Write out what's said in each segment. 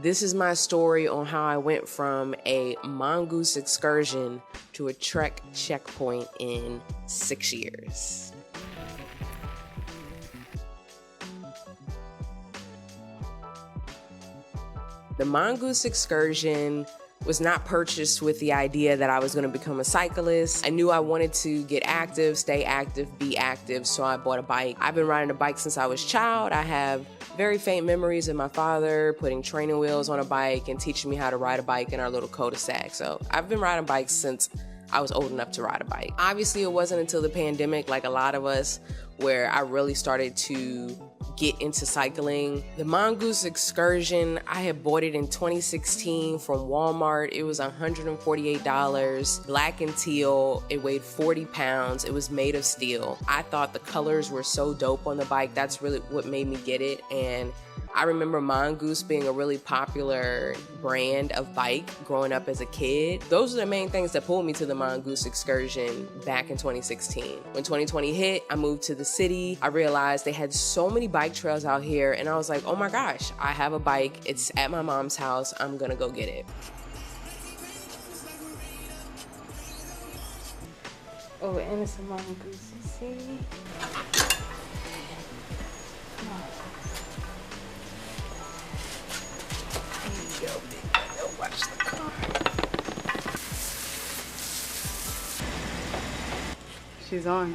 This is my story on how I went from a Mongoose Excursion to a Trek Checkpoint in 6 years. The Mongoose Excursion was not purchased with the idea that I was going to become a cyclist. I knew I wanted to get active, stay active, be active, so I bought a bike. I've been riding a bike since I was a child. I have very faint memories of my father putting training wheels on a bike and teaching me how to ride a bike in our little cul-de-sac. So I've been riding bikes since I was old enough to ride a bike. Obviously, it wasn't until the pandemic, like a lot of us, where I really started to get into cycling. The Mongoose Excursion, I had bought it in 2016 from Walmart. It was $148, black and teal. It weighed 40 pounds. It was made of steel. I thought the colors were so dope on the bike. That's really what made me get it. And I remember Mongoose being a really popular brand of bike growing up as a kid. Those are the main things that pulled me to the Mongoose Excursion back in 2016. When 2020 hit, I moved to the city. I realized they had so many bike trails out here, and I was like, oh my gosh, I have a bike. It's at my mom's house. I'm gonna go get it. Oh, and it's a Mongoose, you see? Watch the car. She's on.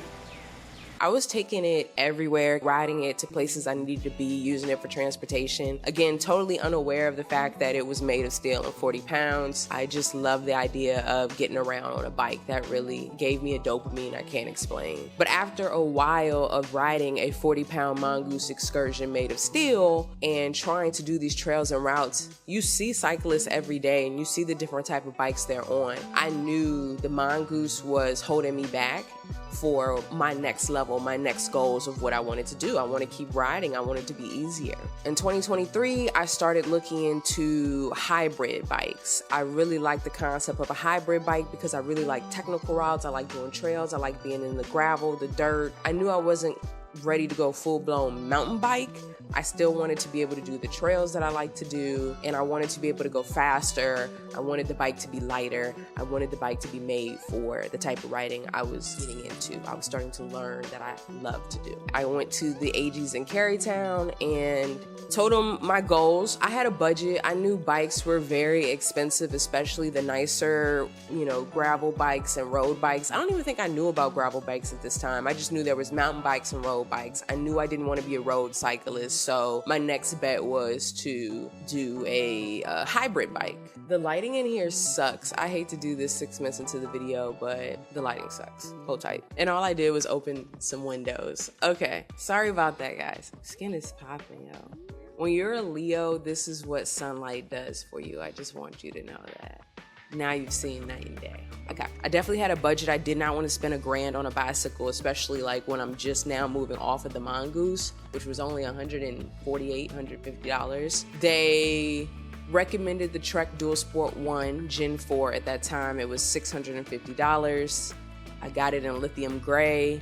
I was taking it everywhere, riding it to places I needed to be, using it for transportation. Again, totally unaware of the fact that it was made of steel and 40 pounds. I just love the idea of getting around on a bike. That really gave me a dopamine I can't explain. But after a while of riding a 40-pound Mongoose Excursion made of steel and trying to do these trails and routes, you see cyclists every day and you see the different type of bikes they're on. I knew the Mongoose was holding me back for my next level, my next goals of what I wanted to do. I want to keep riding. I want it to be easier. In 2023, I started looking into hybrid bikes. I really like the concept of a hybrid bike because I really like technical routes. I like doing trails. I like being in the gravel, the dirt. I knew I wasn't ready to go full-blown mountain bike. I still wanted to be able to do the trails that I like to do, and I wanted to be able to go faster. I wanted the bike to be lighter. I wanted the bike to be made for the type of riding I was getting into. I was starting to learn that I love to do. I went to the AGs in Carytown and told them my goals. I had a budget. I knew bikes were very expensive, especially the nicer, gravel bikes and road bikes. I don't even think I knew about gravel bikes at this time. I just knew there was mountain bikes and road bikes. I knew I didn't want to be a road cyclist, so my next bet was to do a hybrid bike. The lighting in here sucks. I hate to do this 6 minutes into the video, but the lighting sucks. Hold tight. And all I did was open some windows. Okay, sorry about that, guys. Skin is popping, yo. When you're a Leo, this is what sunlight does for you. I just want you to know that. Now you've seen night and day. Okay, I definitely had a budget. I did not want to spend $1,000 on a bicycle, especially like when I'm just now moving off of the Mongoose, which was only $148, $150. They recommended the Trek Dual Sport 1 Gen 4 at that time. It was $650. I got it in lithium gray,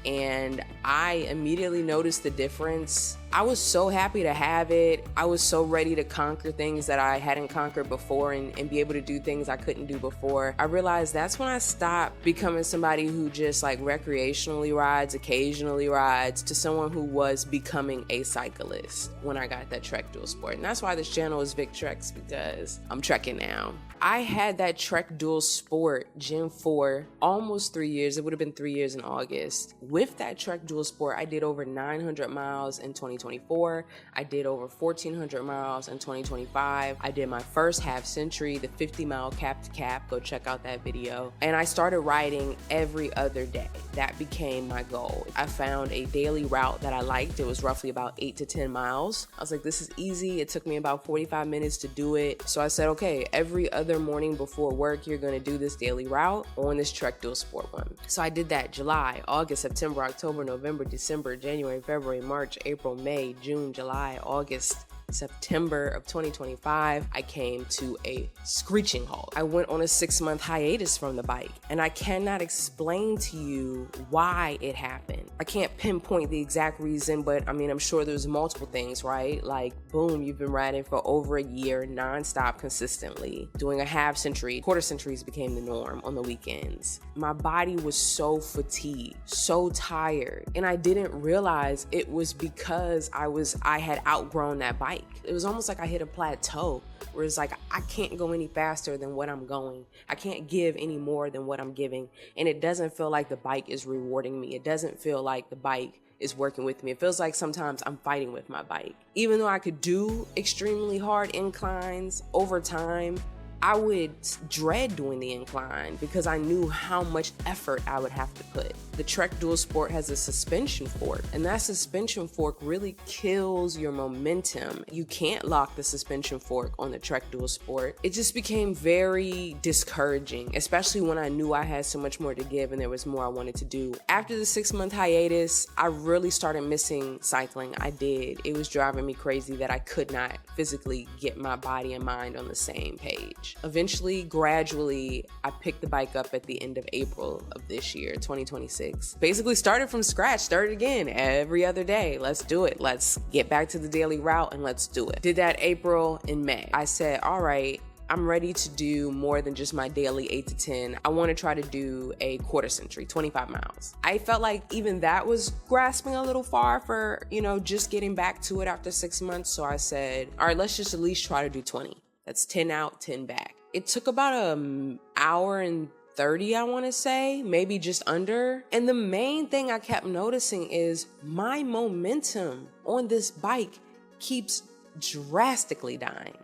and I immediately noticed the difference. I was so happy to have it. I was so ready to conquer things that I hadn't conquered before and be able to do things I couldn't do before. I realized that's when I stopped becoming somebody who just like recreationally rides, occasionally rides, to someone who was becoming a cyclist when I got that Trek Dual Sport. And that's why this channel is Vic Treks, because I'm trekking now. I had that Trek Dual Sport Gen 4 almost 3 years. It would have been 3 years in August. With that Trek Dual Sport, I did over 900 miles in 2024. I did over 1,400 miles in 2025. I did my first half century, the 50-mile cap to cap. Go check out that video. And I started riding every other day. That became my goal. I found a daily route that I liked. It was roughly about 8 to 10 miles. I was like, this is easy. It took me about 45 minutes to do it. So I said, okay, every other morning before work, you're gonna do this daily route on this Trek Dual Sport 1. So I did that July, August, September, October, November, December, January, February, March, April, May, June, July, August, September of 2025, I came to a screeching halt. I went on a 6-month hiatus from the bike, and I cannot explain to you why it happened. I can't pinpoint the exact reason, but I mean, I'm sure there's multiple things, right? Like, boom, you've been riding for over a year, nonstop, consistently, doing a half century. Quarter centuries became the norm on the weekends. My body was so fatigued, so tired, and I didn't realize it was because I had outgrown that bike. It was almost like I hit a plateau where it's like, I can't go any faster than what I'm going. I can't give any more than what I'm giving. And it doesn't feel like the bike is rewarding me. It doesn't feel like the bike is working with me. It feels like sometimes I'm fighting with my bike. Even though I could do extremely hard inclines over time, I would dread doing the incline because I knew how much effort I would have to put. The Trek Dual Sport has a suspension fork, and that suspension fork really kills your momentum. You can't lock the suspension fork on the Trek Dual Sport. It just became very discouraging, especially when I knew I had so much more to give and there was more I wanted to do. After the 6-month hiatus, I really started missing cycling. I did. It was driving me crazy that I could not physically get my body and mind on the same page. Eventually, gradually, I picked the bike up at the end of April of this year, 2026. Basically started from scratch, started again every other day. Let's do it. Let's get back to the daily route and let's do it. Did that April and May. I said, all right, I'm ready to do more than just my daily 8 to 10. I want to try to do a quarter century, 25 miles. I felt like even that was grasping a little far for, just getting back to it after 6 months. So I said, all right, let's just at least try to do 20. That's 10 out, 10 back. It took about an hour and 30, I want to say, maybe just under. And the main thing I kept noticing is my momentum on this bike keeps drastically dying.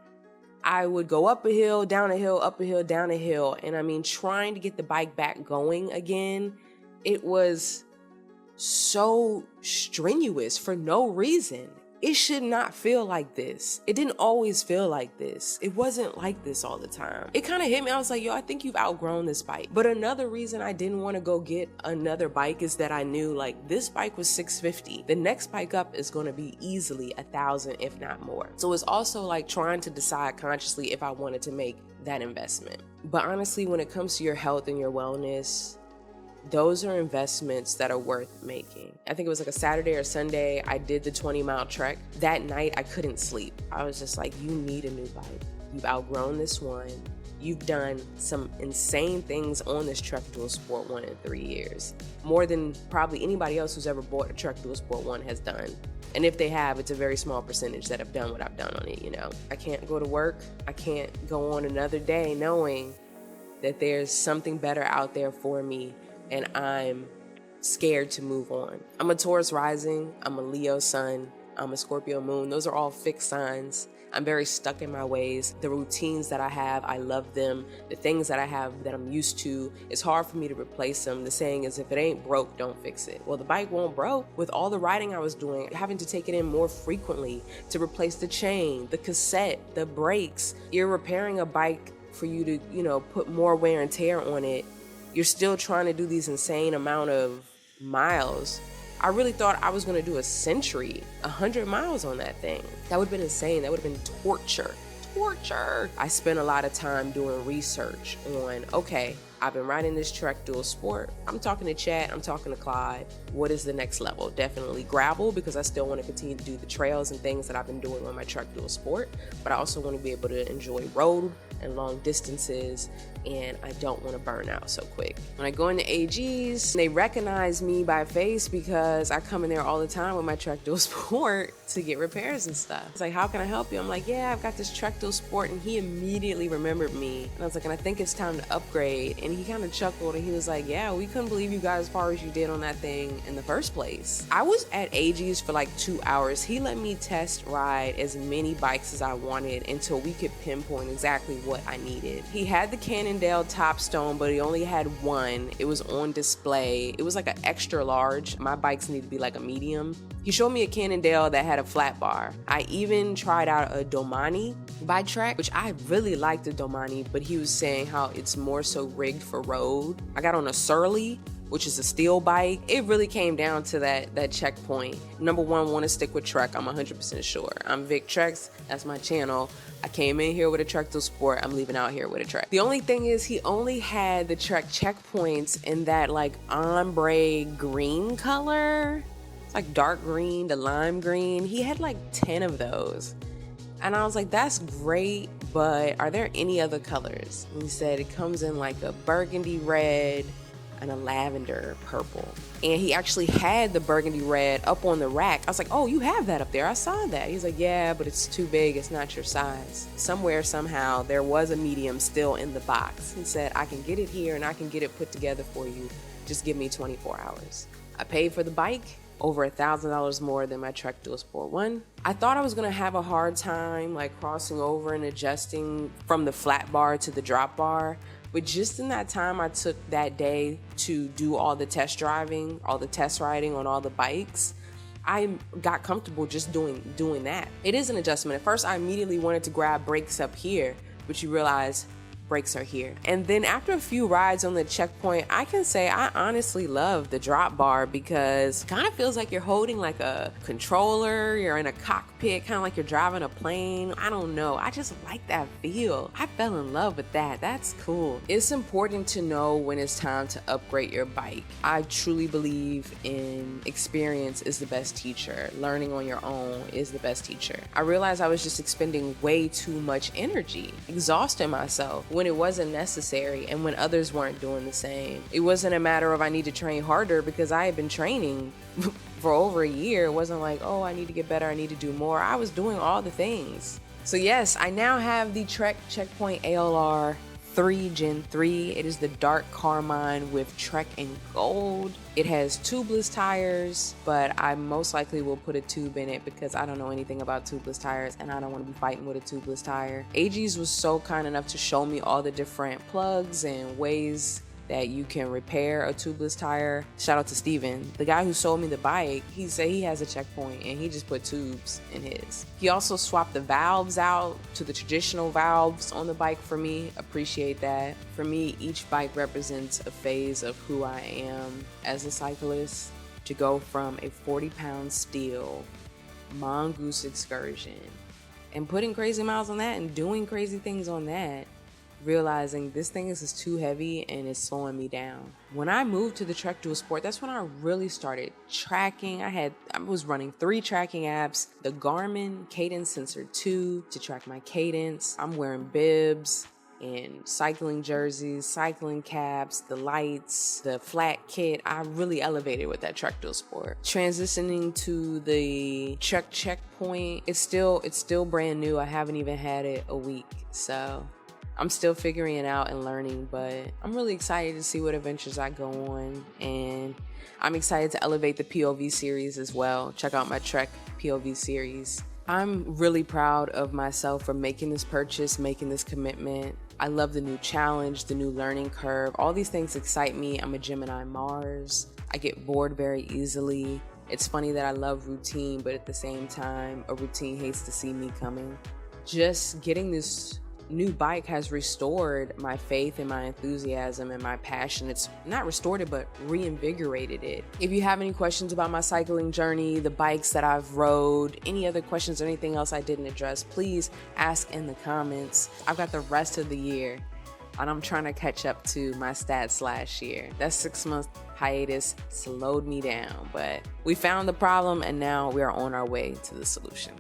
I would go up a hill, down a hill, up a hill, down a hill. And I mean, trying to get the bike back going again, it was so strenuous for no reason. It should not feel like this. It didn't always feel like this. It wasn't like this all the time. It kind of hit me. I was like, I think you've outgrown this bike. But another reason I didn't want to go get another bike is that I knew this bike was $650. The next bike up is going to be easily $1,000, if not more. So it's also trying to decide consciously if I wanted to make that investment. But honestly, when it comes to your health and your wellness, those are investments that are worth making. I think it was a Saturday or Sunday, I did the 20-mile trek. That night, I couldn't sleep. I was just like, you need a new bike. You've outgrown this one. You've done some insane things on this Trek Dual Sport 1 in 3 years. More than probably anybody else who's ever bought a Trek Dual Sport 1 has done. And if they have, it's a very small percentage that have done what I've done on it, I can't go to work. I can't go on another day knowing that there's something better out there for me, and I'm scared to move on. I'm a Taurus rising, I'm a Leo sun, I'm a Scorpio moon. Those are all fixed signs. I'm very stuck in my ways. The routines that I have, I love them. The things that I have that I'm used to, it's hard for me to replace them. The saying is, if it ain't broke, don't fix it. Well, the bike won't broke. With all the riding I was doing, having to take it in more frequently to replace the chain, the cassette, the brakes. You're repairing a bike for you to, put more wear and tear on it. You're still trying to do these insane amount of miles. I really thought I was going to do a century, 100 miles on that thing. That would have been insane. That would have been torture. I spent a lot of time doing research on, okay, I've been riding this Trek Dual Sport. I'm talking to Chad, I'm talking to Clyde. What is the next level? Definitely gravel, because I still want to continue to do the trails and things that I've been doing on my Trek Dual Sport, but I also want to be able to enjoy road and long distances, and I don't want to burn out so quick. When I go into AGs, they recognize me by face because I come in there all the time with my Trek Dual Sport to get repairs and stuff. It's like, how can I help you? I'm like, yeah, I've got this Trek Dual Sport, and he immediately remembered me. And I was like, and I think it's time to upgrade. And he kind of chuckled and he was like, yeah, we couldn't believe you got as far as you did on that thing in the first place. I was at AG's for 2 hours. He let me test ride as many bikes as I wanted until we could pinpoint exactly what I needed. He had the Cannondale Topstone, but he only had one. It was on display. It was an extra large. My bikes need to be a medium. He showed me a Cannondale that had a flat bar. I even tried out a Domani by Trek, which I really liked the Domani, but he was saying how it's more so rigged for road. I got on a Surly, which is a steel bike. It really came down to that checkpoint. Number one, want to stick with Trek. I'm 100% sure. I'm Vic Treks. That's my channel. I came in here with a Trek Dual Sport. I'm leaving out here with a Trek. The only thing is he only had the Trek checkpoints in that like ombre green color. It's like dark green to lime green. He had like 10 of those. And I was like, that's great, but are there any other colors? And he said it comes in like a burgundy red and a lavender purple. And he actually had the burgundy red up on the rack. I was like, oh, you have that up there. I saw that. He's like, yeah, but it's too big. It's not your size. Somewhere, somehow, there was a medium still in the box. He said, I can get it here and I can get it put together for you. Just give me 24 hours. I paid for the bike, over $1,000 more than my Trek Dual Sport 1. I thought I was gonna have a hard time like crossing over and adjusting from the flat bar to the drop bar. But just in that time I took that day to do all the test driving, all the test riding on all the bikes, I got comfortable just doing that. It is an adjustment. At first I immediately wanted to grab brakes up here, but you realize brakes are here. And then after a few rides on the checkpoint, I can say I honestly love the drop bar because it kind of feels like you're holding like a controller, you're in a cockpit, kind of like you're driving a plane. I don't know. I just like that feel. I fell in love with that. That's cool. It's important to know when it's time to upgrade your bike. I truly believe in experience is the best teacher. Learning on your own is the best teacher. I realized I was just expending way too much energy, exhausting myself when it wasn't necessary and when others weren't doing the same. It wasn't a matter of I need to train harder because I had been training for over a year. It wasn't like, oh, I need to get better, I need to do more. I was doing all the things. So yes, I now have the Trek Checkpoint ALR 3 Gen 3. It is the dark Carmine with Trek in gold. It has tubeless tires, but I most likely will put a tube in it because I don't know anything about tubeless tires and I don't want to be fighting with a tubeless tire. AG's was so kind enough to show me all the different plugs and ways that you can repair a tubeless tire. Shout out to Steven. The guy who sold me the bike, he said he has a checkpoint and he just put tubes in his. He also swapped the valves out to the traditional valves on the bike for me. Appreciate that. For me, each bike represents a phase of who I am as a cyclist. To go from a 40-pound steel Mongoose Excursion and putting crazy miles on that and doing crazy things on that, realizing this thing is just too heavy and it's slowing me down. When I moved to the Trek Dual Sport, that's when I really started tracking. I was running 3 tracking apps, the Garmin Cadence Sensor 2 to track my cadence. I'm wearing bibs and cycling jerseys, cycling caps, the lights, the flat kit. I really elevated with that Trek Dual Sport. Transitioning to the Trek Checkpoint, it's still brand new. I haven't even had it a week, so I'm still figuring it out and learning, but I'm really excited to see what adventures I go on, and I'm excited to elevate the POV series as well. Check out my Trek POV series. I'm really proud of myself for making this purchase, making this commitment. I love the new challenge, the new learning curve. All these things excite me. I'm a Gemini Mars. I get bored very easily. It's funny that I love routine, but at the same time, a routine hates to see me coming. Just getting this new bike has restored my faith and my enthusiasm and my passion. It's not restored it, but reinvigorated it. If you have any questions about my cycling journey, the bikes that I've rode, any other questions or anything else I didn't address, please ask in the comments. I've got the rest of the year and I'm trying to catch up to my stats last year. That 6-month hiatus slowed me down, but we found the problem and now we are on our way to the solution.